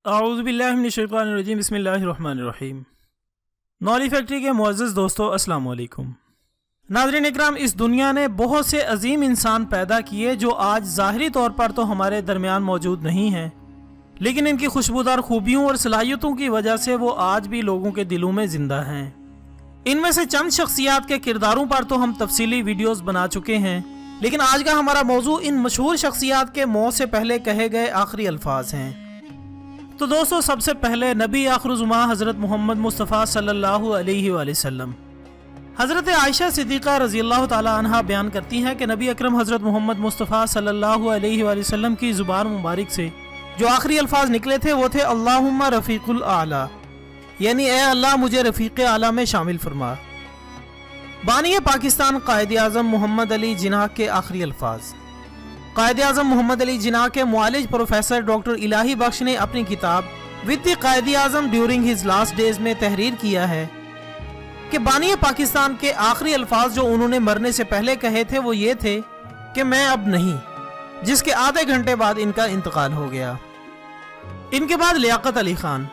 اعوذ باللہ من الشیطان الرجیم، بسم اللہ الرحمن الرحیم۔ نوری فیکٹری کے معزز دوستو، السلام علیکم۔ ناظرین اکرام، اس دنیا نے بہت سے عظیم انسان پیدا کیے جو آج ظاہری طور پر تو ہمارے درمیان موجود نہیں ہیں، لیکن ان کی خوشبودار خوبیوں اور صلاحیتوں کی وجہ سے وہ آج بھی لوگوں کے دلوں میں زندہ ہیں۔ ان میں سے چند شخصیات کے کرداروں پر تو ہم تفصیلی ویڈیوز بنا چکے ہیں، لیکن آج کا ہمارا موضوع ان مشہور شخصیات کے موت سے پہلے کہے گئے آخری الفاظ ہیں۔ تو دوستو، سب سے پہلے نبی آخر الزمان حضرت محمد مصطفیٰ صلی اللہ علیہ وآلہ وسلم۔ حضرت عائشہ صدیقہ رضی اللہ تعالی عنہا بیان کرتی ہیں کہ نبی اکرم حضرت محمد مصطفیٰ صلی اللہ علیہ وآلہ وسلم کی زبان مبارک سے جو آخری الفاظ نکلے تھے وہ تھے اللہم رفیق الاعلیٰ، یعنی اے اللہ مجھے رفیق اعلیٰ میں شامل فرما۔ بانی پاکستان قائد اعظم محمد علی جناح کے آخری الفاظ۔ قائد اعظم محمد علی جناح کے معالج پروفیسر ڈاکٹر الہی بخش نے اپنی کتاب with the Quaid Azam during his last days میں تحریر کیا ہے کہ بانی پاکستان کے آخری الفاظ جو انہوں نے مرنے سے پہلے کہے تھے وہ یہ تھے کہ میں اب نہیں، جس کے آدھے گھنٹے بعد ان کا انتقال ہو گیا۔ ان کے بعد لیاقت علی خان۔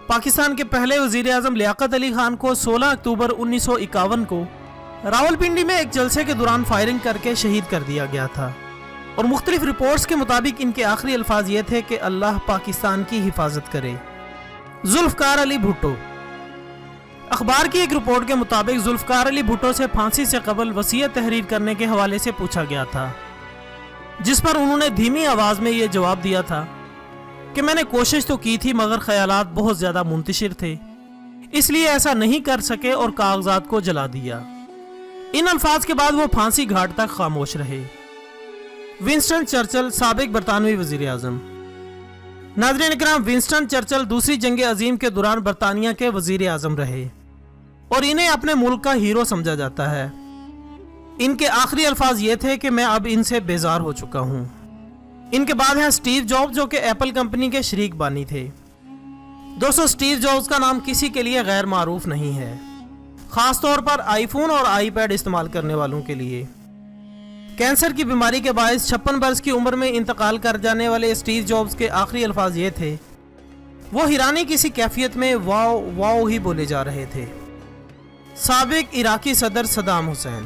پاکستان کے پہلے وزیر اعظم لیاقت علی خان کو 16 اکتوبر 1951 کو راولپنڈی میں ایک جلسے کے دوران فائرنگ کر کے شہید کر دیا گیا تھا، اور مختلف رپورٹس کے مطابق ان کے آخری الفاظ یہ تھے کہ اللہ پاکستان کی حفاظت کرے۔ ذوالفقار علی بھٹو۔ اخبار کی ایک رپورٹ کے مطابق ذوالفقار علی بھٹو سے پھانسی سے قبل وصیت تحریر کرنے کے حوالے سے پوچھا گیا تھا، جس پر انہوں نے دھیمی آواز میں یہ جواب دیا تھا کہ میں نے کوشش تو کی تھی مگر خیالات بہت زیادہ منتشر تھے، اس لیے ایسا نہیں کر سکے اور کاغذات کو جلا دیا۔ ان الفاظ کے بعد وہ پھانسی گھاٹ تک خاموش رہے۔ ونسٹن چرچل، سابق برطانوی وزیر اعظم۔ ناظرین اکرام، ونسٹن چرچل دوسری جنگ عظیم کے دوران برطانیہ کے وزیر اعظم رہے اور انہیں اپنے ملک کا ہیرو سمجھا جاتا ہے۔ ان کے آخری الفاظ یہ تھے کہ میں اب ان سے بیزار ہو چکا ہوں۔ ان کے بعد ہیں سٹیو جابز، جو کہ ایپل کمپنی کے شریک بانی تھے۔ دوستو، سٹیو جابز کا نام کسی کے لیے غیر معروف نہیں ہے، خاص طور پر آئی فون اور آئی پیڈ استعمال کرنے والوں کے لیے۔ کینسر کی بیماری کے باعث 56 برس کی عمر میں انتقال کر جانے والے سٹیو جابز کے آخری الفاظ یہ تھے، وہ حیرانی کسی کیفیت میں واو واو ہی بولے جا رہے تھے۔ سابق عراقی صدر صدام حسین۔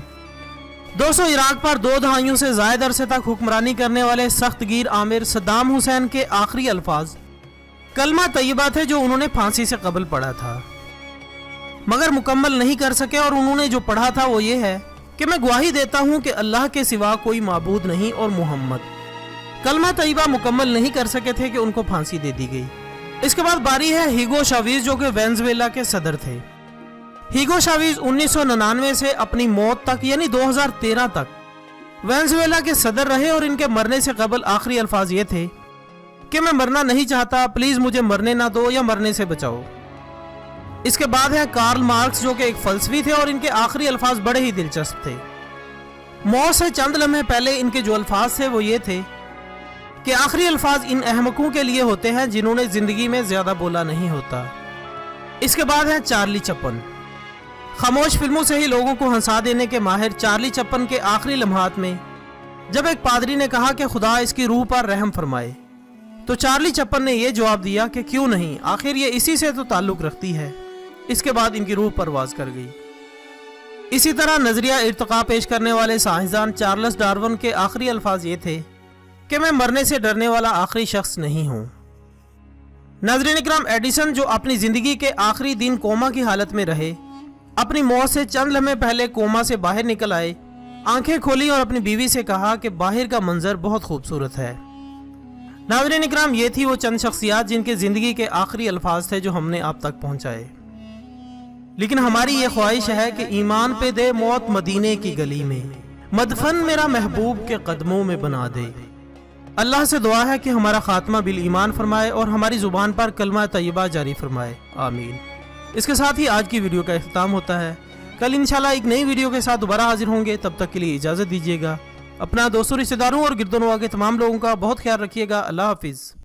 دوستو، عراق پر 2 دہائیوں سے زائد عرصے تک حکمرانی کرنے والے سخت گیر آمر صدام حسین کے آخری الفاظ کلمہ طیبہ تھے جو انہوں نے پھانسی سے قبل پڑھا تھا مگر مکمل نہیں کر سکے، اور انہوں نے جو پڑھا تھا وہ یہ ہے کہ میں گواہی دیتا ہوں کہ اللہ کے سوا کوئی معبود نہیں اور محمد۔ کلمہ طیبہ مکمل نہیں کر سکے تھے کہ ان کو پھانسی دے دی گئی۔ اس کے بعد باری ہے ہیگو شاویز، جو کہ وینزویلا کے صدر تھے۔ ہیگو شاویز 1999 سے اپنی موت تک یعنی 2013 تک وینزویلا کے صدر رہے، اور ان کے مرنے سے قبل آخری الفاظ یہ تھے کہ میں مرنا نہیں چاہتا، پلیز مجھے مرنے نہ دو یا مرنے سے بچاؤ۔ اس کے بعد ہے کارل مارکس، جو کہ ایک فلسفی تھے، اور ان کے آخری الفاظ بڑے ہی دلچسپ تھے۔ موت سے چند لمحے پہلے ان کے جو الفاظ تھے وہ یہ تھے کہ آخری الفاظ ان احمقوں کے لیے ہوتے ہیں جنہوں نے زندگی میں زیادہ بولا نہیں ہوتا۔ اس کے بعد ہے چارلی چپن۔ خاموش فلموں سے ہی لوگوں کو ہنسا دینے کے ماہر چارلی چپن کے آخری لمحات میں جب ایک پادری نے کہا کہ خدا اس کی روح پر رحم فرمائے، تو چارلی چپن نے یہ جواب دیا کہ کیوں نہیں، آخر یہ اسی سے تو تعلق رکھتی ہے۔ اس کے بعد ان کی روح پرواز کر گئی۔ اسی طرح نظریہ ارتقاء پیش کرنے والے سائنسدان چارلس ڈارون کے آخری الفاظ یہ تھے کہ میں مرنے سے ڈرنے والا آخری شخص نہیں ہوں۔ ناظرین اکرام، ایڈیسن، جو اپنی زندگی کے آخری دن کوما کی حالت میں رہے، اپنی موت سے چند لمحے پہلے کوما سے باہر نکل آئے، آنکھیں کھولی اور اپنی بیوی سے کہا کہ باہر کا منظر بہت خوبصورت ہے۔ ناظرین اکرام، یہ تھی وہ چند شخصیات جن کے زندگی کے آخری الفاظ تھے جو ہم نے آپ تک پہنچائے، لیکن ہماری یہ خواہش ہے کہ ایمان پہ دے موت مدینے کی گلی میں، مدفن میرا محبوب کے قدموں میں بنا دے۔ اللہ سے دعا ہے کہ ہمارا خاتمہ بالایمان فرمائے اور ہماری زبان پر کلمہ طیبہ جاری فرمائے، آمین۔ اس کے ساتھ ہی آج کی ویڈیو کا اختتام ہوتا ہے۔ کل انشاءاللہ ایک نئی ویڈیو کے ساتھ دوبارہ حاضر ہوں گے، تب تک کے لیے اجازت دیجیے گا۔ اپنا دوستوں، رشتہ داروں اور گرد و نواح کے تمام لوگوں کا بہت خیال رکھیے گا۔ اللہ حافظ۔